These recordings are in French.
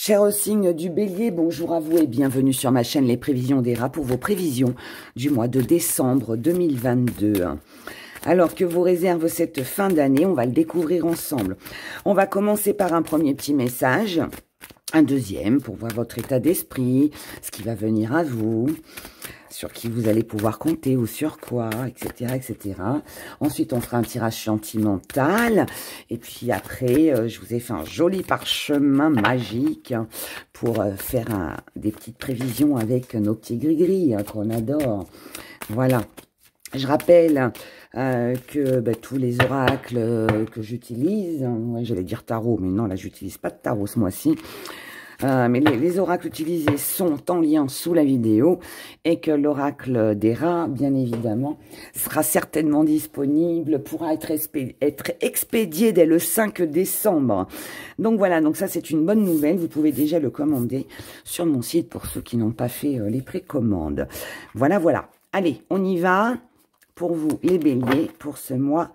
Cher signe du Bélier, bonjour à vous et bienvenue sur ma chaîne Les Prévisions des Rats pour vos prévisions du mois de décembre 2022. Alors que vous réserve cette fin d'année, on va le découvrir ensemble. On va commencer par un premier petit message, un deuxième pour voir votre état d'esprit, ce qui va venir à vous, sur qui vous allez pouvoir compter ou sur quoi, etc., etc. Ensuite, on fera un tirage sentimental. Et puis après, je vous ai fait un joli parchemin magique pour faire des petites prévisions avec nos petits gris-gris qu'on adore. Voilà. Je rappelle que tous les oracles que j'utilise, ouais, j'allais dire tarot, mais non, là, j'utilise pas de tarot ce mois-ci. Mais les oracles utilisés sont en lien sous la vidéo et que l'oracle des rats, bien évidemment, sera certainement disponible, pourra être expédié dès le 5 décembre. Donc voilà, donc ça c'est une bonne nouvelle. Vous pouvez déjà le commander sur mon site pour ceux qui n'ont pas fait les précommandes. Voilà, voilà. Allez, on y va pour vous les béliers pour ce mois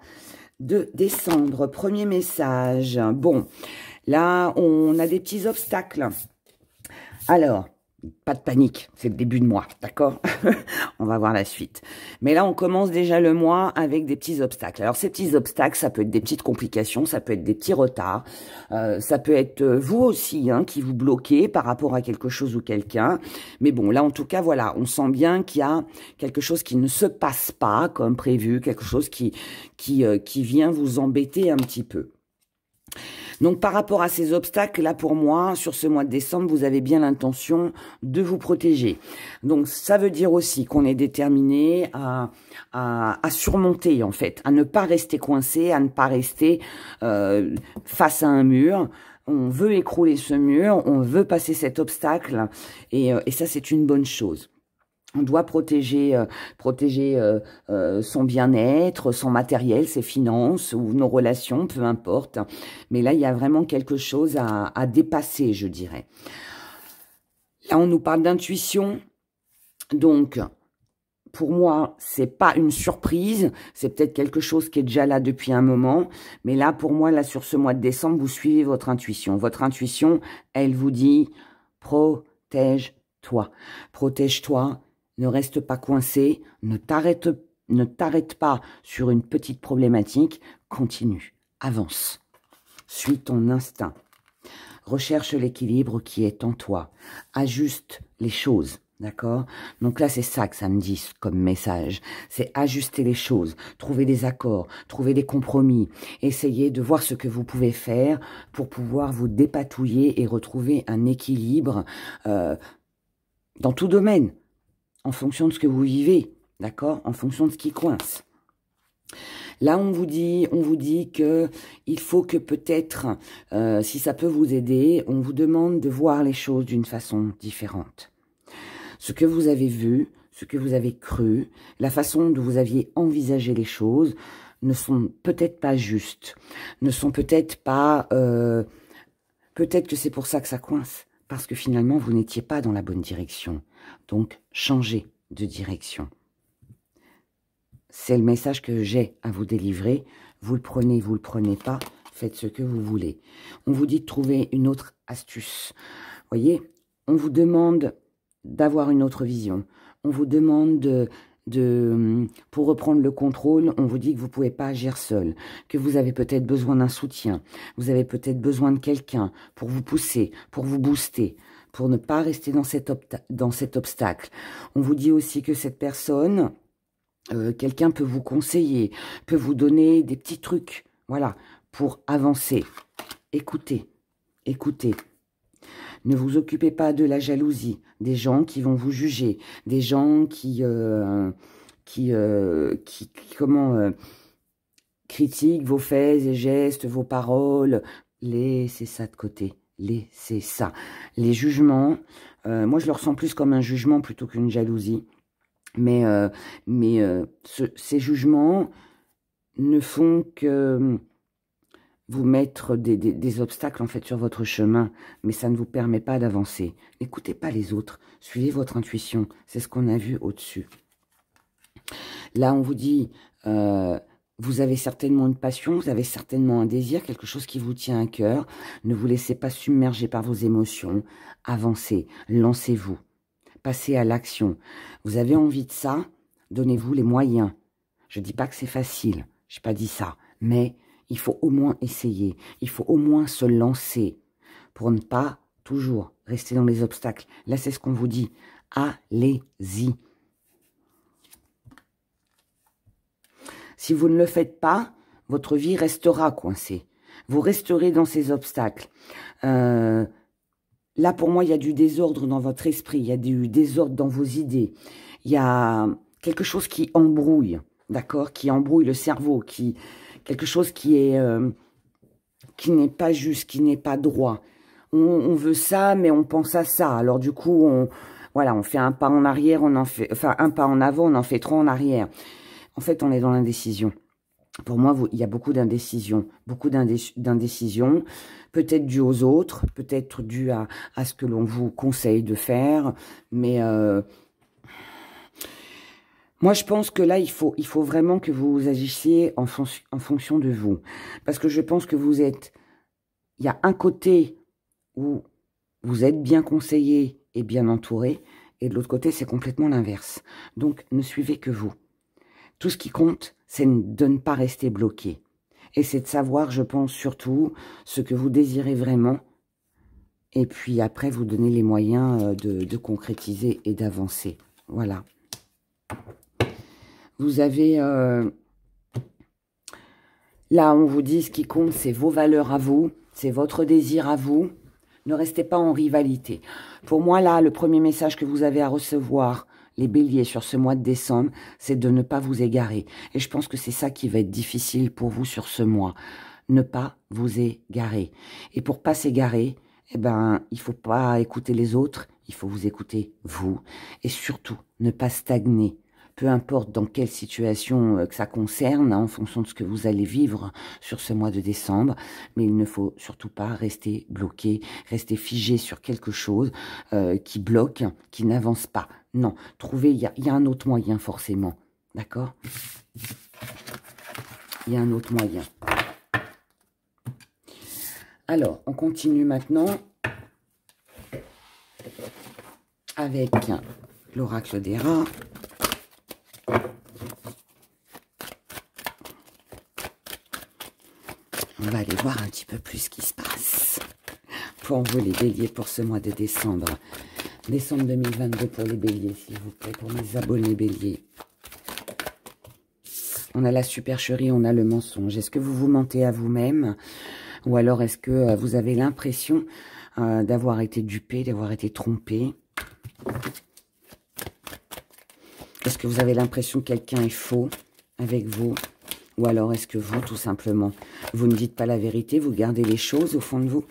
de décembre. Premier message. Bon. Là, on a des petits obstacles. Alors, pas de panique, c'est le début de mois, d'accord? On va voir la suite. Mais là, on commence déjà le mois avec des petits obstacles. Alors, ces petits obstacles, ça peut être des petites complications, ça peut être des petits retards, ça peut être vous aussi qui vous bloquez par rapport à quelque chose ou quelqu'un. Mais bon, là, en tout cas, voilà, on sent bien qu'il y a quelque chose qui ne se passe pas comme prévu, quelque chose qui vient vous embêter un petit peu. Donc, par rapport à ces obstacles, là, pour moi, sur ce mois de décembre, vous avez bien l'intention de vous protéger. Donc, ça veut dire aussi qu'on est déterminé à surmonter, en fait, à ne pas rester coincé, à ne pas rester face à un mur. On veut écrouler ce mur, on veut passer cet obstacle, et ça, c'est une bonne chose. On doit protéger son bien-être, son matériel, ses finances ou nos relations, peu importe. Mais là, il y a vraiment quelque chose à dépasser, je dirais. Là, on nous parle d'intuition. Donc, pour moi, c'est pas une surprise. C'est peut-être quelque chose qui est déjà là depuis un moment. Mais là, pour moi, là, sur ce mois de décembre, vous suivez votre intuition. Votre intuition, elle vous dit « protège-toi ». Protège-toi. Ne reste pas coincé, ne t'arrête pas sur une petite problématique, continue, avance, suis ton instinct, recherche l'équilibre qui est en toi, ajuste les choses, d'accord? Donc là, c'est ça que ça me dit comme message, c'est ajuster les choses, trouver des accords, trouver des compromis, essayer de voir ce que vous pouvez faire pour pouvoir vous dépatouiller et retrouver un équilibre dans tout domaine. En fonction de ce que vous vivez, d'accord? En fonction de ce qui coince. Là, on vous dit que il faut que peut-être, si ça peut vous aider, on vous demande de voir les choses d'une façon différente. Ce que vous avez vu, ce que vous avez cru, la façon dont vous aviez envisagé les choses ne sont peut-être pas justes, ne sont peut-être pas... peut-être que c'est pour ça que ça coince. Parce que finalement, vous n'étiez pas dans la bonne direction. Donc, changez de direction. C'est le message que j'ai à vous délivrer. Vous le prenez pas, faites ce que vous voulez. On vous dit de trouver une autre astuce. Voyez, on vous demande d'avoir une autre vision. On vous demande pour reprendre le contrôle, on vous dit que vous pouvez pas agir seul, que vous avez peut-être besoin d'un soutien, vous avez peut-être besoin de quelqu'un pour vous pousser, pour vous booster, pour ne pas rester dans cet obstacle. On vous dit aussi que cette personne, quelqu'un peut vous conseiller, peut vous donner des petits trucs, voilà, pour avancer. Écoutez, écoutez. Ne vous occupez pas de la jalousie, des gens qui vont vous juger, des gens qui critiquent vos faits et gestes, vos paroles. Laissez ça de côté, laissez ça. Les jugements, moi je le ressens plus comme un jugement plutôt qu'une jalousie, mais ces jugements ne font que... vous mettre des obstacles en fait sur votre chemin, mais ça ne vous permet pas d'avancer. N'écoutez pas les autres, suivez votre intuition, c'est ce qu'on a vu au-dessus. Là, on vous dit, Vous avez certainement une passion, vous avez certainement un désir, quelque chose qui vous tient à cœur. Ne vous laissez pas submerger par vos émotions. Avancez, lancez-vous, passez à l'action. Vous avez envie de ça, donnez-vous les moyens. Je ne dis pas que c'est facile, je n'ai pas dit ça, mais il faut au moins essayer, il faut au moins se lancer pour ne pas toujours rester dans les obstacles. Là, c'est ce qu'on vous dit. Allez-y. Si vous ne le faites pas, votre vie restera coincée. Vous resterez dans ces obstacles. Là, pour moi, il y a du désordre dans votre esprit. Il y a du désordre dans vos idées. Il y a quelque chose qui embrouille, d'accord? Qui embrouille le cerveau. Quelque chose qui n'est pas juste, qui n'est pas droit. On veut ça, mais on pense à ça. Alors, du coup, on fait un pas en arrière, un pas en avant, on en fait trois en arrière. En fait, on est dans l'indécision. Pour moi, il y a beaucoup d'indécision. Beaucoup d'indécision, peut-être dû aux autres, peut-être dû à ce que l'on vous conseille de faire. Mais moi, je pense que là, il faut vraiment que vous agissiez en fonction de vous. Parce que je pense que vous êtes... Il y a un côté où vous êtes bien conseillé et bien entouré, et de l'autre côté, c'est complètement l'inverse. Donc, ne suivez que vous. Tout ce qui compte, c'est de ne pas rester bloqué. Et c'est de savoir, je pense, surtout, ce que vous désirez vraiment. Et puis après, vous donner les moyens de concrétiser et d'avancer. Voilà. Vous avez... là, on vous dit, ce qui compte, c'est vos valeurs à vous. C'est votre désir à vous. Ne restez pas en rivalité. Pour moi, là, le premier message que vous avez à recevoir... les béliers sur ce mois de décembre, c'est de ne pas vous égarer. Et je pense que c'est ça qui va être difficile pour vous sur ce mois. Ne pas vous égarer. Et pour pas s'égarer, eh ben, il faut pas écouter les autres, il faut vous écouter vous. Et surtout, ne pas stagner. Peu importe dans quelle situation que ça concerne, hein, en fonction de ce que vous allez vivre sur ce mois de décembre. Mais il ne faut surtout pas rester bloqué, rester figé sur quelque chose qui bloque, qui n'avance pas. Non, trouvez, il y a un autre moyen forcément. D'accord? Il y a un autre moyen. Alors, on continue maintenant avec l'oracle des rats. On va aller voir un petit peu plus ce qui se passe pour vous les béliers pour ce mois de décembre. Décembre 2022 pour les béliers, s'il vous plaît, pour mes abonnés béliers. On a la supercherie, on a le mensonge. Est-ce que vous vous mentez à vous-même? Ou alors est-ce que vous avez l'impression d'avoir été dupé, d'avoir été trompé? Est-ce que vous avez l'impression que quelqu'un est faux avec vous? Ou alors est-ce que vous, tout simplement, vous ne dites pas la vérité, vous gardez les choses au fond de vous?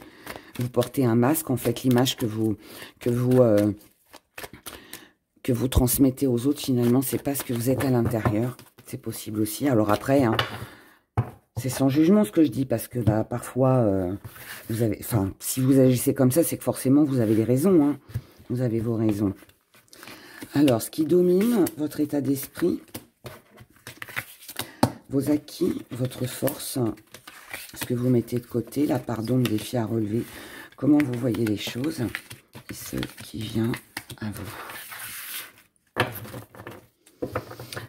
Vous portez un masque, en fait, l'image que vous transmettez aux autres, finalement, c'est pas ce que vous êtes à l'intérieur. C'est possible aussi. Alors après, hein, c'est sans jugement ce que je dis, parce que bah, parfois, si vous agissez comme ça, c'est que forcément, vous avez des raisons. Hein. Vous avez vos raisons. Alors, ce qui domine votre état d'esprit, vos acquis, votre force, ce que vous mettez de côté, la part d'ombre, défi à relever, comment vous voyez les choses, et ce qui vient à vous.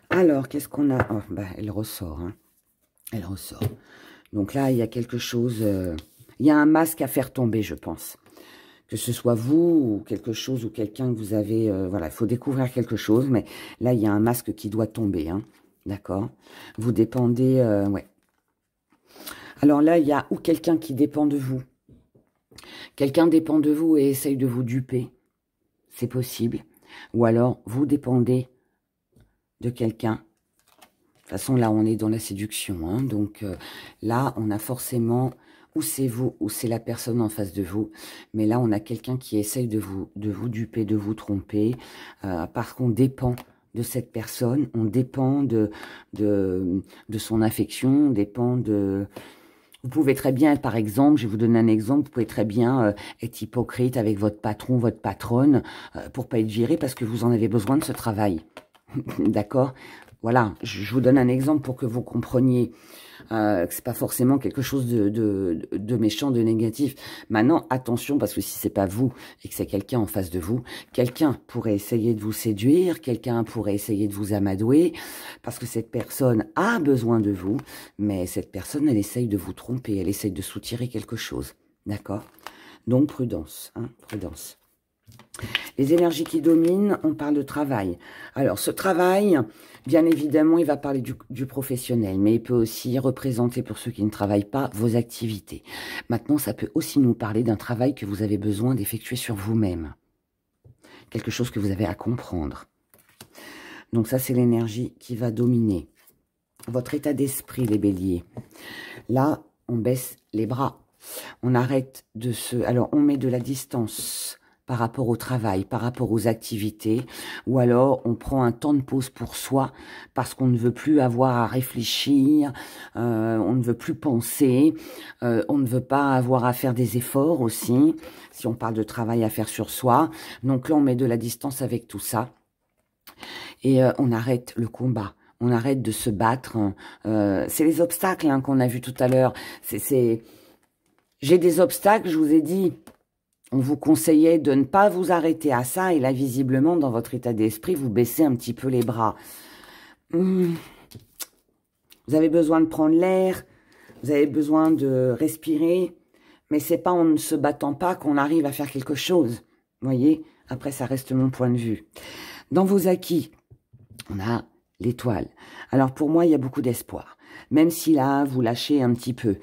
Alors, qu'est-ce qu'on a? Oh, bah, elle ressort, hein. Elle ressort. Donc là, il y a quelque chose, il y a un masque à faire tomber, je pense. Que ce soit vous ou quelque chose ou quelqu'un que vous avez, voilà, il faut découvrir quelque chose, mais là, il y a un masque qui doit tomber, hein. D'accord? Vous dépendez, ouais. Alors là, il y a ou quelqu'un qui dépend de vous. Quelqu'un dépend de vous et essaye de vous duper. C'est possible. Ou alors, vous dépendez de quelqu'un. De toute façon, là, on est dans la séduction. Hein, donc là, on a forcément, ou c'est vous, ou c'est la personne en face de vous. Mais là, on a quelqu'un qui essaye de vous duper, de vous tromper. Parce qu'on dépend de cette personne. On dépend de son affection. On dépend de... Vous pouvez très bien être, par exemple, je vais vous donner un exemple, vous pouvez très bien être hypocrite avec votre patron, votre patronne, pour pas être viré parce que vous en avez besoin de ce travail. D'accord? voilà, je vous donne un exemple pour que vous compreniez que c'est pas forcément quelque chose de méchant, de négatif. Maintenant, attention, parce que si c'est pas vous et que c'est quelqu'un en face de vous, quelqu'un pourrait essayer de vous séduire, quelqu'un pourrait essayer de vous amadouer, parce que cette personne a besoin de vous, mais cette personne, elle essaye de vous tromper, elle essaye de soutirer quelque chose, d'accord? Donc, prudence, hein, prudence. Les énergies qui dominent, on parle de travail. Alors, ce travail, bien évidemment, il va parler du professionnel, mais il peut aussi représenter, pour ceux qui ne travaillent pas, vos activités. Maintenant, ça peut aussi nous parler d'un travail que vous avez besoin d'effectuer sur vous-même. Quelque chose que vous avez à comprendre. Donc ça, c'est l'énergie qui va dominer. Votre état d'esprit, les béliers. Là, on baisse les bras. On arrête de se... Alors, on met de la distance par rapport au travail, par rapport aux activités, ou alors on prend un temps de pause pour soi parce qu'on ne veut plus avoir à réfléchir, on ne veut plus penser, on ne veut pas avoir à faire des efforts aussi, si on parle de travail à faire sur soi. Donc là, on met de la distance avec tout ça et on arrête le combat. On arrête de se battre. C'est les obstacles hein, qu'on a vus tout à l'heure. J'ai des obstacles, je vous ai dit... On vous conseillait de ne pas vous arrêter à ça. Et là, visiblement, dans votre état d'esprit, vous baissez un petit peu les bras. Vous avez besoin de prendre l'air. Vous avez besoin de respirer. Mais c'est pas en ne se battant pas qu'on arrive à faire quelque chose. Vous voyez? Après, ça reste mon point de vue. Dans vos acquis, on a l'étoile. Alors, pour moi, il y a beaucoup d'espoir. Même si là, vous lâchez un petit peu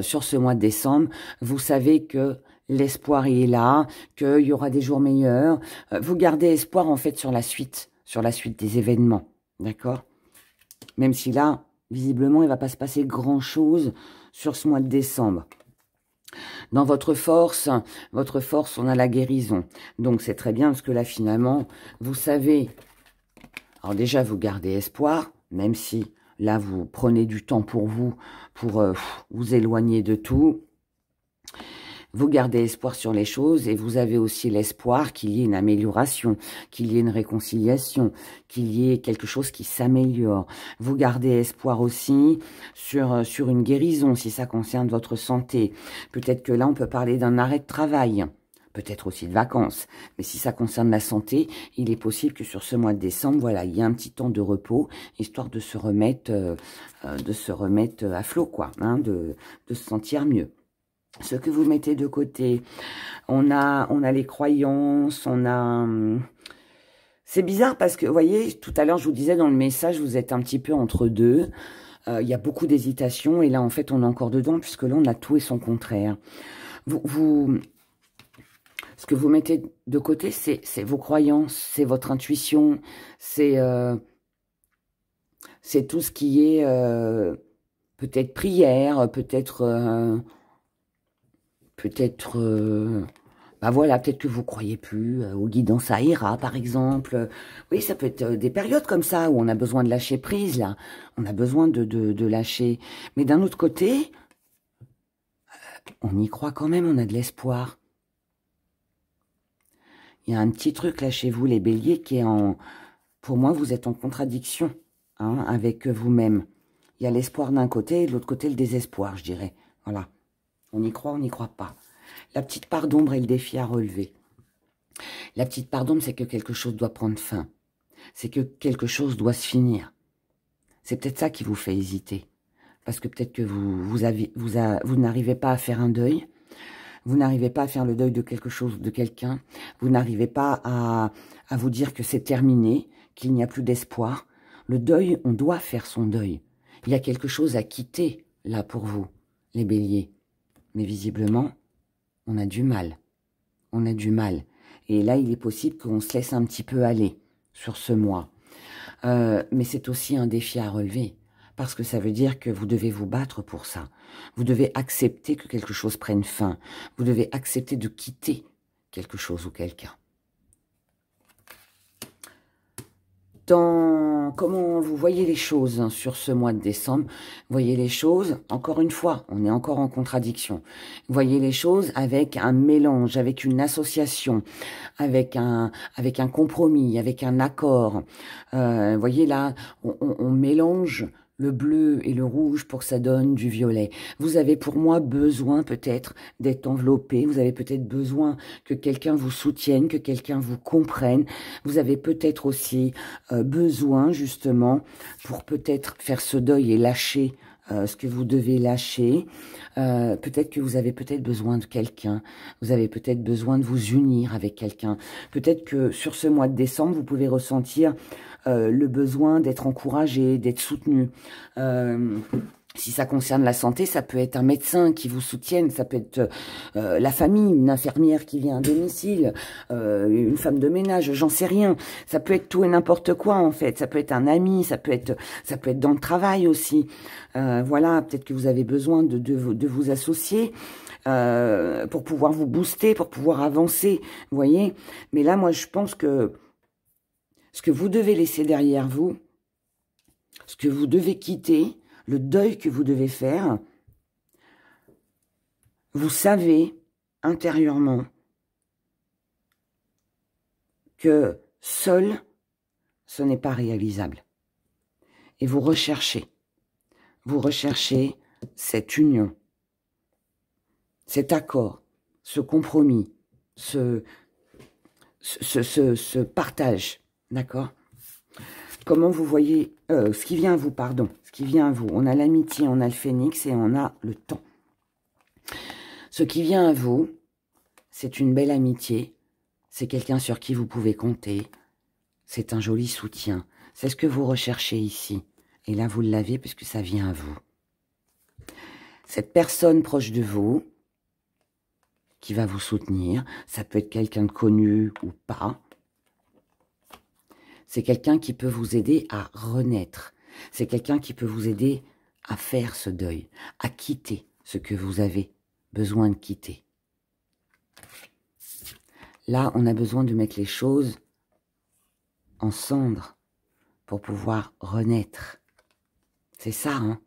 sur ce mois de décembre, vous savez que... l'espoir est là, qu'il y aura des jours meilleurs. Vous gardez espoir en fait sur la suite des événements, d'accord? Même si là, visiblement, il ne va pas se passer grand-chose sur ce mois de décembre. Dans votre force, on a la guérison. Donc c'est très bien parce que là, finalement, vous savez... Alors déjà, vous gardez espoir, même si là, vous prenez du temps pour vous vous éloigner de tout. Vous gardez espoir sur les choses et vous avez aussi l'espoir qu'il y ait une amélioration, qu'il y ait une réconciliation, qu'il y ait quelque chose qui s'améliore. Vous gardez espoir aussi sur une guérison si ça concerne votre santé. Peut-être que là, on peut parler d'un arrêt de travail, peut-être aussi de vacances. Mais si ça concerne la santé, il est possible que sur ce mois de décembre, voilà, il y ait un petit temps de repos, histoire de se remettre à flot, quoi, hein, de se sentir mieux. Ce que vous mettez de côté, on a les croyances, on a... C'est bizarre parce que, vous voyez, tout à l'heure, je vous disais dans le message, vous êtes un petit peu entre deux. Il y a beaucoup d'hésitation et là, en fait, on est encore dedans puisque là, on a tout et son contraire. Ce que vous mettez de côté, c'est vos croyances, c'est votre intuition, c'est tout ce qui est peut-être prière, peut-être... bah voilà, peut-être que vous croyez plus aux guidances Aira, par exemple. Oui, ça peut être des périodes comme ça où on a besoin de lâcher prise, là. On a besoin de lâcher. Mais d'un autre côté, on y croit quand même, on a de l'espoir. Il y a un petit truc là chez vous, les béliers, qui est en... Pour moi, vous êtes en contradiction hein, avec vous-même. Il y a l'espoir d'un côté et de l'autre côté, le désespoir, je dirais. Voilà. On y croit, on n'y croit pas. La petite part d'ombre est le défi à relever. La petite part d'ombre, c'est que quelque chose doit prendre fin. C'est que quelque chose doit se finir. C'est peut-être ça qui vous fait hésiter. Parce que peut-être que vous n'arrivez pas à faire un deuil. Vous n'arrivez pas à faire le deuil de quelque chose, de quelqu'un. Vous n'arrivez pas à vous dire que c'est terminé, qu'il n'y a plus d'espoir. Le deuil, on doit faire son deuil. Il y a quelque chose à quitter, là, pour vous, les béliers. Mais visiblement, on a du mal. On a du mal. Et là, il est possible qu'on se laisse un petit peu aller sur ce mois. Mais c'est aussi un défi à relever. Parce que ça veut dire que vous devez vous battre pour ça. Vous devez accepter que quelque chose prenne fin. Vous devez accepter de quitter quelque chose ou quelqu'un. dans comment vous voyez les choses hein, sur ce mois de décembre. Vous voyez les choses, encore une fois, on est encore en contradiction. Vous voyez les choses avec un mélange, avec une association, avec un compromis, avec un accord. Vous voyez là, on mélange le bleu et le rouge pour que ça donne du violet. Vous avez pour moi besoin peut-être d'être enveloppé, vous avez peut-être besoin que quelqu'un vous soutienne, que quelqu'un vous comprenne. Vous avez peut-être aussi besoin justement pour peut-être faire ce deuil et lâcher ce que vous devez lâcher. Peut-être que vous avez peut-être besoin de quelqu'un, vous avez peut-être besoin de vous unir avec quelqu'un. Peut-être que sur ce mois de décembre, vous pouvez ressentir le besoin d'être encouragé, d'être soutenu. Si ça concerne la santé, ça peut être un médecin qui vous soutienne, ça peut être la famille, une infirmière qui vient à domicile, une femme de ménage, j'en sais rien. Ça peut être tout et n'importe quoi en fait. Ça peut être un ami, ça peut être dans le travail aussi. Voilà, peut-être que vous avez besoin de vous associer pour pouvoir vous booster, pour pouvoir avancer. Vous voyez. Mais là, moi, je pense que ce que vous devez laisser derrière vous, ce que vous devez quitter, le deuil que vous devez faire, vous savez intérieurement que seul, ce n'est pas réalisable. Et vous recherchez cette union, cet accord, ce compromis, ce partage, d'accord ? Comment vous voyez, ce qui vient à vous, pardon, ce qui vient à vous. On a l'amitié, on a le phénix et on a le temps. Ce qui vient à vous, c'est une belle amitié, c'est quelqu'un sur qui vous pouvez compter, c'est un joli soutien. C'est ce que vous recherchez ici. Et là, vous l'avez puisque ça vient à vous. Cette personne proche de vous, qui va vous soutenir, ça peut être quelqu'un de connu ou pas, c'est quelqu'un qui peut vous aider à renaître. C'est quelqu'un qui peut vous aider à faire ce deuil, à quitter ce que vous avez besoin de quitter. Là, on a besoin de mettre les choses en cendres pour pouvoir renaître. C'est ça, hein?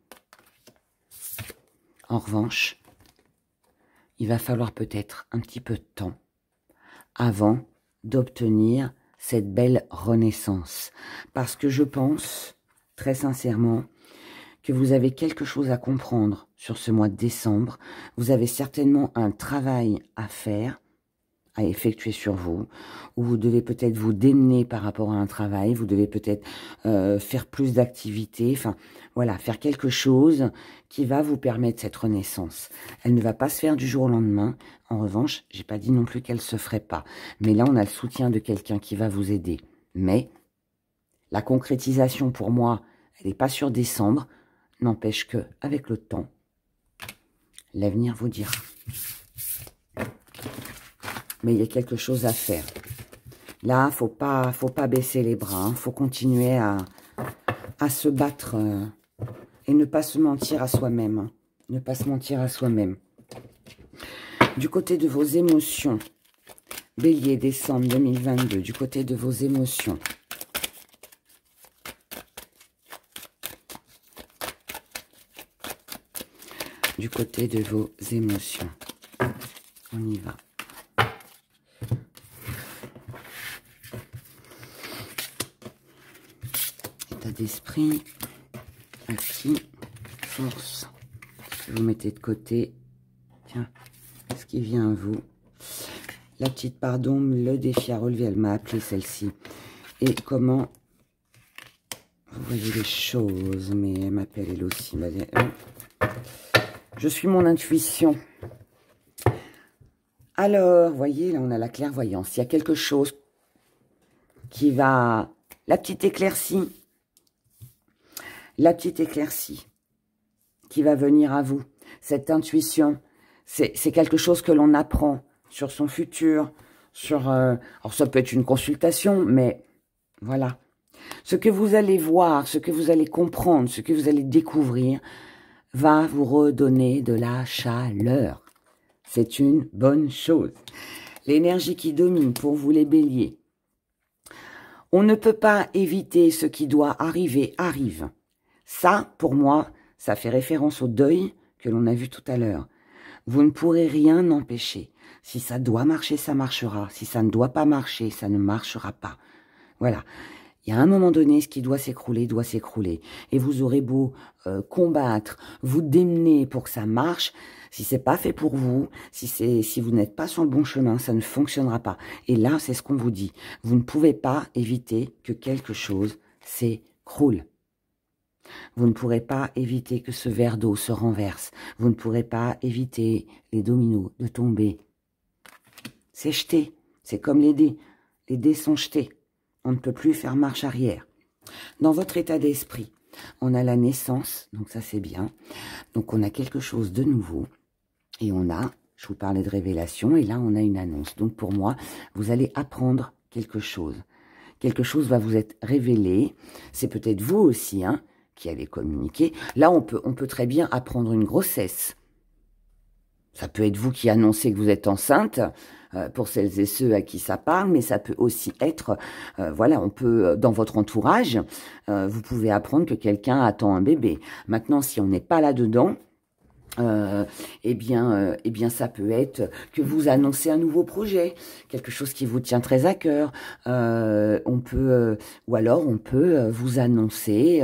En revanche, il va falloir peut-être un petit peu de temps avant d'obtenir cette belle renaissance. Parce que je pense, très sincèrement, que vous avez quelque chose à comprendre sur ce mois de décembre. Vous avez certainement un travail à faire, à effectuer sur vous, où vous devez peut-être vous démener par rapport à un travail, vous devez peut-être faire plus d'activités, enfin voilà, faire quelque chose qui va vous permettre cette renaissance. Elle ne va pas se faire du jour au lendemain. En revanche, j'ai pas dit non plus qu'elle se ferait pas. Mais là, on a le soutien de quelqu'un qui va vous aider. Mais la concrétisation, pour moi, elle n'est pas sur décembre. N'empêche que, avec le temps, l'avenir vous dira. Mais il y a quelque chose à faire. Là, faut pas baisser les bras. Faut continuer à se battre et ne pas se mentir à soi-même. Hein. Ne pas se mentir à soi-même. Du côté de vos émotions, Bélier, décembre 2022, du côté de vos émotions. Du côté de vos émotions. On y va. État d'esprit, acquis, force. Vous mettez de côté. Tiens, ce qui vient à vous. La petite pardon, le défi à relever, elle m'a appelé celle-ci. Et comment vous voyez les choses, mais elle m'appelle elle aussi. Je suis mon intuition. Alors, vous voyez, là, on a la clairvoyance. Il y a quelque chose qui va... La petite éclaircie qui va venir à vous. Cette intuition, c'est quelque chose que l'on apprend sur son futur, sur... alors, ça peut être une consultation, mais voilà. Ce que vous allez voir, ce que vous allez comprendre, ce que vous allez découvrir, va vous redonner de la chaleur. C'est une bonne chose. L'énergie qui domine pour vous les béliers. On ne peut pas éviter ce qui doit arriver, arrive. Ça, pour moi, ça fait référence au deuil que l'on a vu tout à l'heure. Vous ne pourrez rien empêcher. Si ça doit marcher, ça marchera. Si ça ne doit pas marcher, ça ne marchera pas. Voilà. Il y a un moment donné, ce qui doit s'écrouler, doit s'écrouler. Et vous aurez beau combattre, vous démener pour que ça marche. Si c'est pas fait pour vous, si vous n'êtes pas sur le bon chemin, ça ne fonctionnera pas. Et là, c'est ce qu'on vous dit. Vous ne pouvez pas éviter que quelque chose s'écroule. Vous ne pourrez pas éviter que ce verre d'eau se renverse. Vous ne pourrez pas éviter les dominos de tomber. C'est jeté. C'est comme les dés. Les dés sont jetés. On ne peut plus faire marche arrière. Dans votre état d'esprit, on a la naissance, donc ça c'est bien. Donc on a quelque chose de nouveau. Et on a, je vous parlais de révélation, et là on a une annonce. Donc pour moi, vous allez apprendre quelque chose. Quelque chose va vous être révélé. C'est peut-être vous aussi, hein, qui allez communiquer. Là, on peut très bien apprendre une grossesse. Ça peut être vous qui annoncez que vous êtes enceinte, pour celles et ceux à qui ça parle, mais ça peut aussi être, voilà, on peut, dans votre entourage, vous pouvez apprendre que quelqu'un attend un bébé. Maintenant, si on n'est pas là-dedans, eh bien, ça peut être que vous annoncez un nouveau projet, quelque chose qui vous tient très à cœur. On peut, ou alors on peut vous annoncer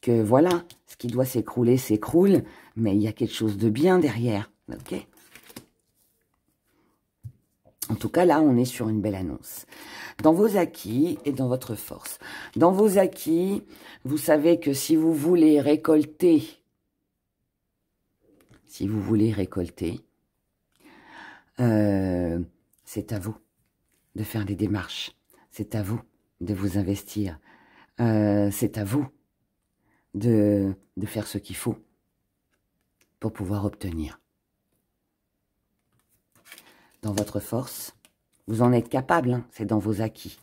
que voilà, ce qui doit s'écrouler s'écroule, mais il y a quelque chose de bien derrière, ok? En tout cas, là, on est sur une belle annonce. Dans vos acquis et dans votre force. Dans vos acquis, vous savez que si vous voulez récolter, c'est à vous de faire des démarches. C'est à vous de vous investir. C'est à vous de faire ce qu'il faut pour pouvoir obtenir. Dans votre force, vous en êtes capable, hein, c'est dans vos acquis.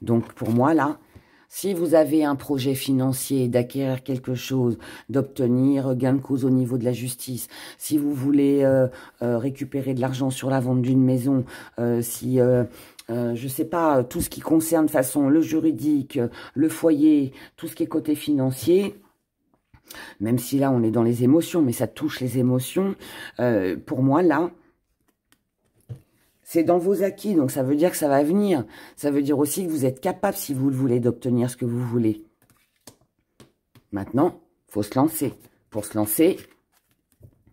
Donc pour moi là, si vous avez un projet financier, d'acquérir quelque chose, d'obtenir gain de cause au niveau de la justice, si vous voulez récupérer de l'argent sur la vente d'une maison, je sais pas, tout ce qui concerne de façon le juridique, le foyer, tout ce qui est côté financier, même si là on est dans les émotions, mais ça touche les émotions, pour moi là, c'est dans vos acquis, donc ça veut dire que ça va venir. Ça veut dire aussi que vous êtes capable, si vous le voulez, d'obtenir ce que vous voulez. Maintenant, il faut se lancer. Pour se lancer, il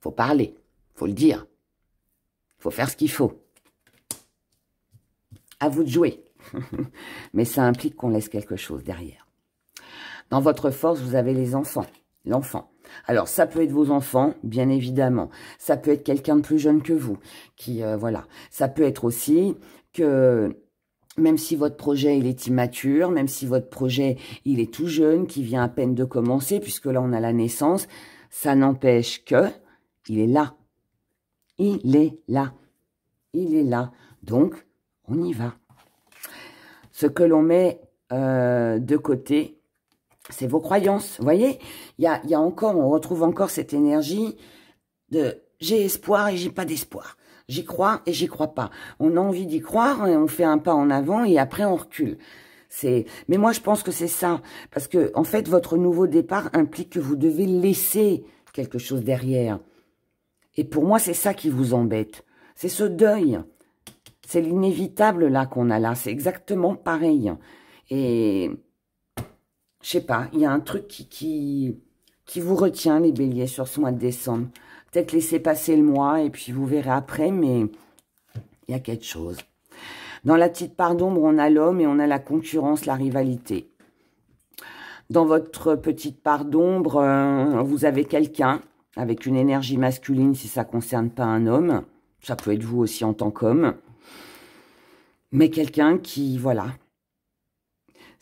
faut parler, il faut le dire. Il faut faire ce qu'il faut. À vous de jouer. Mais ça implique qu'on laisse quelque chose derrière. Dans votre force, vous avez les enfants. L'enfant. Alors, ça peut être vos enfants, bien évidemment. Ça peut être quelqu'un de plus jeune que vous, qui, voilà. Ça peut être aussi que, même si votre projet, il est immature, même si votre projet, il est tout jeune, qui vient à peine de commencer, puisque là, on a la naissance, ça n'empêche que, il est là. Il est là. Il est là. Donc, on y va. Ce que l'on met de côté, c'est vos croyances, vous voyez, il y a encore, on retrouve encore cette énergie de j'ai espoir et j'ai pas d'espoir. J'y crois et j'y crois pas. On a envie d'y croire et on fait un pas en avant et après on recule. Mais moi je pense que c'est ça, parce que en fait votre nouveau départ implique que vous devez laisser quelque chose derrière. Et pour moi c'est ça qui vous embête, c'est ce deuil, c'est l'inévitable là qu'on a là, c'est exactement pareil. Et je sais pas, il y a un truc qui vous retient, les béliers, sur ce mois de décembre. Peut-être laisser passer le mois et puis vous verrez après, mais il y a quelque chose. Dans la petite part d'ombre, on a l'homme et on a la concurrence, la rivalité. Dans votre petite part d'ombre, vous avez quelqu'un avec une énergie masculine si ça ne concerne pas un homme. Ça peut être vous aussi en tant qu'homme. Mais quelqu'un qui, voilà...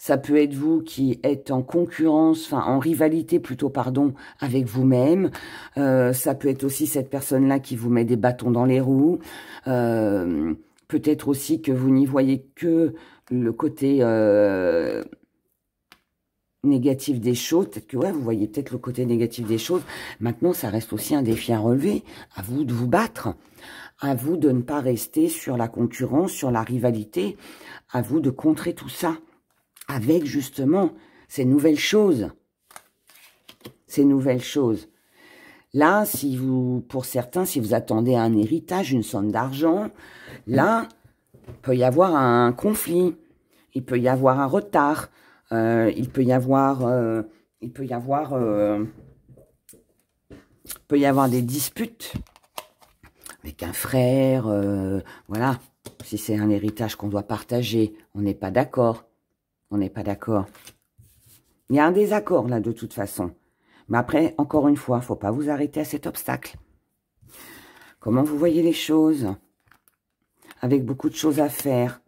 Ça peut être vous qui êtes en concurrence, enfin en rivalité plutôt, pardon, avec vous-même. Ça peut être aussi cette personne-là qui vous met des bâtons dans les roues. Peut-être aussi que vous n'y voyez que le côté négatif des choses. Peut-être que ouais, vous voyez peut-être le côté négatif des choses. Maintenant, ça reste aussi un défi à relever. À vous de vous battre. À vous de ne pas rester sur la concurrence, sur la rivalité. À vous de contrer tout ça avec justement ces nouvelles choses. Ces nouvelles choses. Là, si vous, pour certains, si vous attendez un héritage, une somme d'argent, là, il peut y avoir un conflit. Il peut y avoir un retard. Il peut y avoir des disputes avec un frère, voilà. Si c'est un héritage qu'on doit partager, on n'est pas d'accord. On n'est pas d'accord. Il y a un désaccord là de toute façon. Mais après, encore une fois, il ne faut pas vous arrêter à cet obstacle. Comment vous voyez les choses? Avec beaucoup de choses à faire.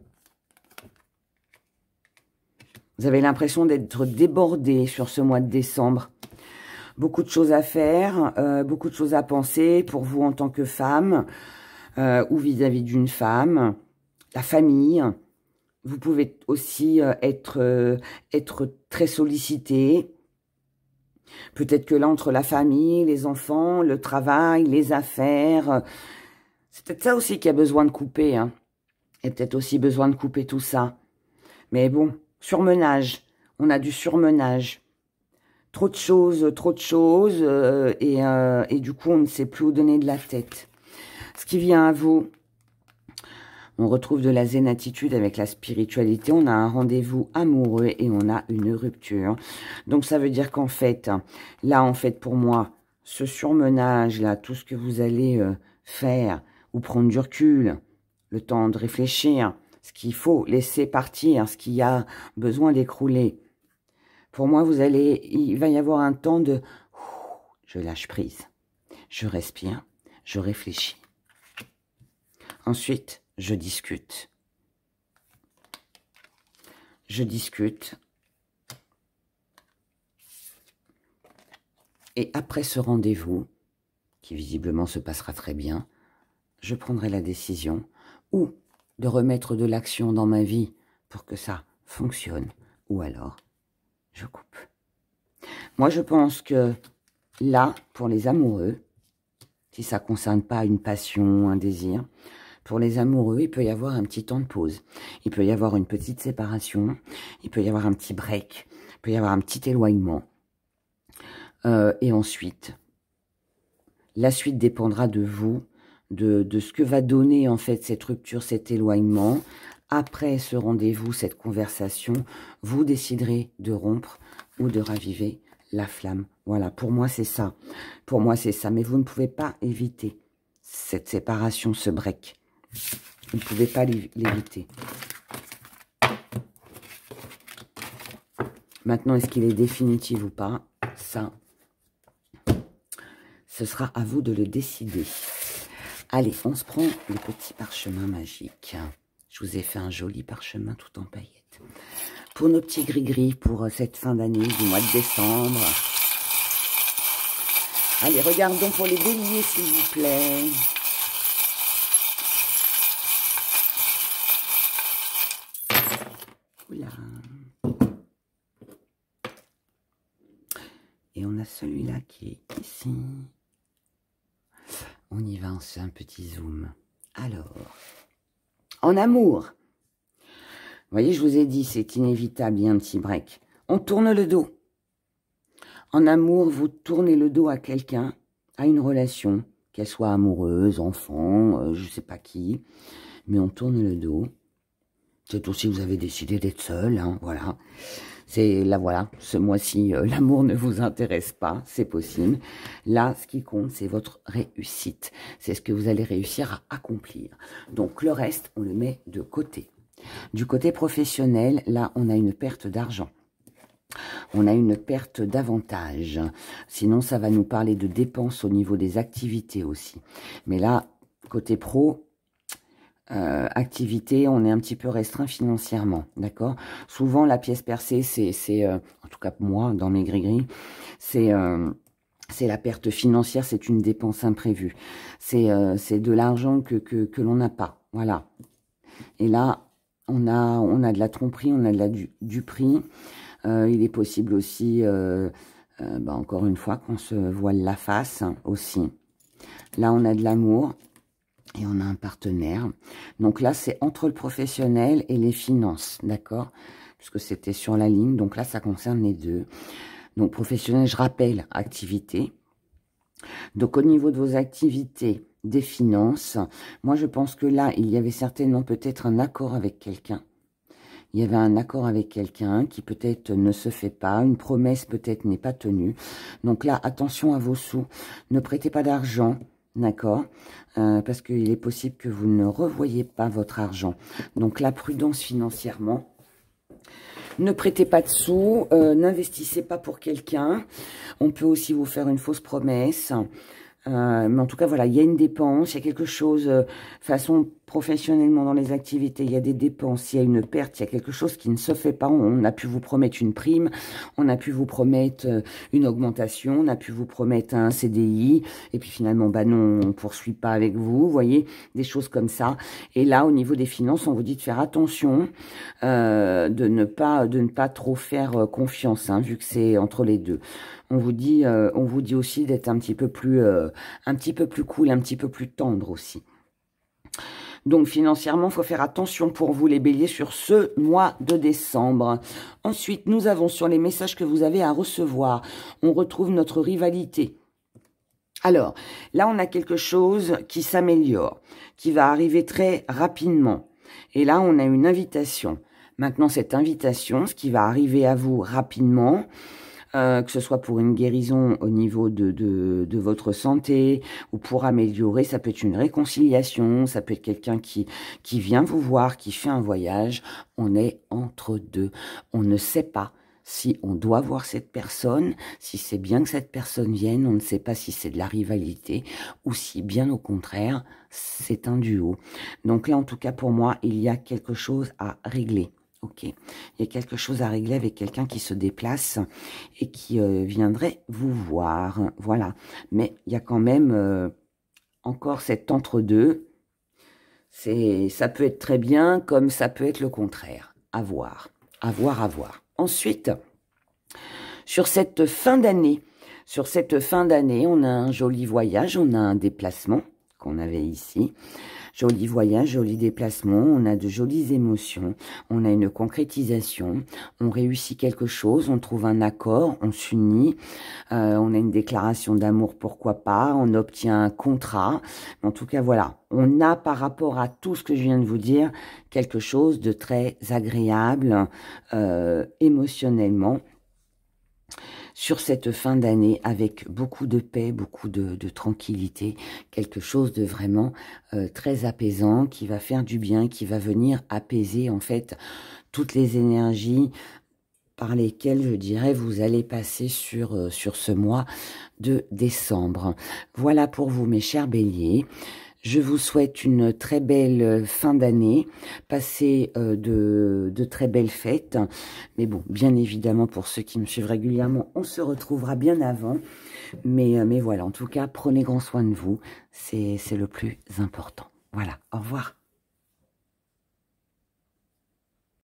Vous avez l'impression d'être débordé sur ce mois de décembre. Beaucoup de choses à faire, beaucoup de choses à penser pour vous en tant que femme ou vis-à-vis d'une femme. La famille. Vous pouvez aussi être très sollicité. Peut-être que là, entre la famille, les enfants, le travail, les affaires, c'est peut-être ça aussi qui a besoin de couper. Hein. Il y a peut-être aussi besoin de couper tout ça. Mais bon, surmenage. On a du surmenage. Trop de choses, et du coup, on ne sait plus où donner de la tête. Ce qui vient à vous, on retrouve de la zénatitude avec la spiritualité. On a un rendez-vous amoureux et on a une rupture. Donc, ça veut dire qu'en fait, là, en fait, pour moi, ce surmenage, là, tout ce que vous allez faire ou prendre du recul, le temps de réfléchir, ce qu'il faut laisser partir, ce qui a besoin d'écrouler. Pour moi, il va y avoir un temps de... Je lâche prise, je respire, je réfléchis. Ensuite, je discute. Je discute. Et après ce rendez-vous, qui visiblement se passera très bien, je prendrai la décision ou de remettre de l'action dans ma vie pour que ça fonctionne, ou alors je coupe. Moi, je pense que là, pour les amoureux, si ça ne concerne pas une passion, un désir, pour les amoureux, il peut y avoir un petit temps de pause. Il peut y avoir une petite séparation. Il peut y avoir un petit break. Il peut y avoir un petit éloignement. Et ensuite, la suite dépendra de vous, de ce que va donner en fait cette rupture, cet éloignement. Après ce rendez-vous, cette conversation, vous déciderez de rompre ou de raviver la flamme. Voilà, pour moi c'est ça. Pour moi c'est ça. Mais vous ne pouvez pas éviter cette séparation, ce break. Vous ne pouvez pas l'éviter. Maintenant, est-ce qu'il est définitif ou pas? Ça, ce sera à vous de le décider. Allez, on se prend le petit parchemin magique. Je vous ai fait un joli parchemin tout en paillettes. Pour nos petits gris-gris, pour cette fin d'année du mois de décembre. Allez, regardons pour les béliers, s'il vous plaît. Oula. Et on a celui-là qui est ici. On y va, on se fait un petit zoom. Alors, en amour. Vous voyez, je vous ai dit, c'est inévitable, il y a un petit break. On tourne le dos. En amour, vous tournez le dos à quelqu'un, à une relation, qu'elle soit amoureuse, enfant, je ne sais pas qui, mais on tourne le dos. C'est aussi, vous avez décidé d'être seul, hein, voilà. C'est là, voilà, ce mois-ci, l'amour ne vous intéresse pas, c'est possible. Là, ce qui compte, c'est votre réussite. C'est ce que vous allez réussir à accomplir. Donc, le reste, on le met de côté. Du côté professionnel, là, on a une perte d'argent. On a une perte d'avantage. Sinon, ça va nous parler de dépenses au niveau des activités aussi. Mais là, côté pro... activité, on est un petit peu restreint financièrement, d'accord? Souvent, la pièce percée, c'est en tout cas moi, dans mes gris-gris, c'est la perte financière, c'est une dépense imprévue. C'est de l'argent que l'on n'a pas, voilà. Et là, on a de la tromperie, on a de la duperie. Il est possible aussi, encore une fois, qu'on se voile la face, hein, aussi. Là, on a de l'amour. Et on a un partenaire. Donc là, c'est entre le professionnel et les finances, d'accord? Puisque c'était sur la ligne. Donc là, ça concerne les deux. Donc professionnel, je rappelle, activité. Donc au niveau de vos activités, des finances, moi je pense que là, il y avait certainement peut-être un accord avec quelqu'un. Il y avait un accord avec quelqu'un qui peut-être ne se fait pas, une promesse peut-être n'est pas tenue. Donc là, attention à vos sous, ne prêtez pas d'argent, d'accord, parce qu'il est possible que vous ne revoyez pas votre argent. Donc la prudence financièrement. Ne prêtez pas de sous, n'investissez pas pour quelqu'un. On peut aussi vous faire une fausse promesse. Mais en tout cas, voilà, il y a une dépense, il y a quelque chose, façon professionnellement dans les activités, il y a des dépenses, il y a une perte, il y a quelque chose qui ne se fait pas. On a pu vous promettre une prime, on a pu vous promettre une augmentation, on a pu vous promettre un CDI, et puis finalement, bah non, on poursuit pas avec vous, voyez, des choses comme ça. Et là, au niveau des finances, on vous dit de faire attention, de ne pas trop faire confiance, hein, vu que c'est entre les deux. On vous dit aussi d'être un petit peu plus cool, un petit peu plus tendre aussi. Donc, financièrement, il faut faire attention pour vous, les béliers, sur ce mois de décembre. Ensuite, nous avons sur les messages que vous avez à recevoir, on retrouve notre rivalité. Alors, là, on a quelque chose qui s'améliore, qui va arriver très rapidement. Et là, on a une invitation. Maintenant, cette invitation, ce qui va arriver à vous rapidement, que ce soit pour une guérison au niveau de votre santé ou pour améliorer, ça peut être une réconciliation, ça peut être quelqu'un qui vient vous voir, qui fait un voyage. On est entre deux. On ne sait pas si on doit voir cette personne, si c'est bien que cette personne vienne, on ne sait pas si c'est de la rivalité ou si, bien au contraire, c'est un duo. Donc là, en tout cas, pour moi, il y a quelque chose à régler. Ok, il y a quelque chose à régler avec quelqu'un qui se déplace et qui viendrait vous voir. Voilà, mais il y a quand même encore cet entre-deux. Ça peut être très bien comme ça peut être le contraire. À voir, à voir, à voir. Ensuite, sur cette fin d'année, on a un joli voyage, on a un déplacement qu'on avait ici. Joli voyage, joli déplacement, on a de jolies émotions, on a une concrétisation, on réussit quelque chose, on trouve un accord, on s'unit, on a une déclaration d'amour, pourquoi pas, on obtient un contrat. En tout cas, voilà, on a par rapport à tout ce que je viens de vous dire, quelque chose de très agréable émotionnellement. Sur cette fin d'année, avec beaucoup de paix, beaucoup de tranquillité, quelque chose de vraiment très apaisant, qui va faire du bien, qui va venir apaiser en fait toutes les énergies par lesquelles, je dirais, vous allez passer sur ce mois de décembre. Voilà pour vous, mes chers béliers. Je vous souhaite une très belle fin d'année, passez de très belles fêtes. Mais bon, bien évidemment, pour ceux qui me suivent régulièrement, on se retrouvera bien avant. Mais voilà, en tout cas, prenez grand soin de vous, c'est le plus important. Voilà, au revoir.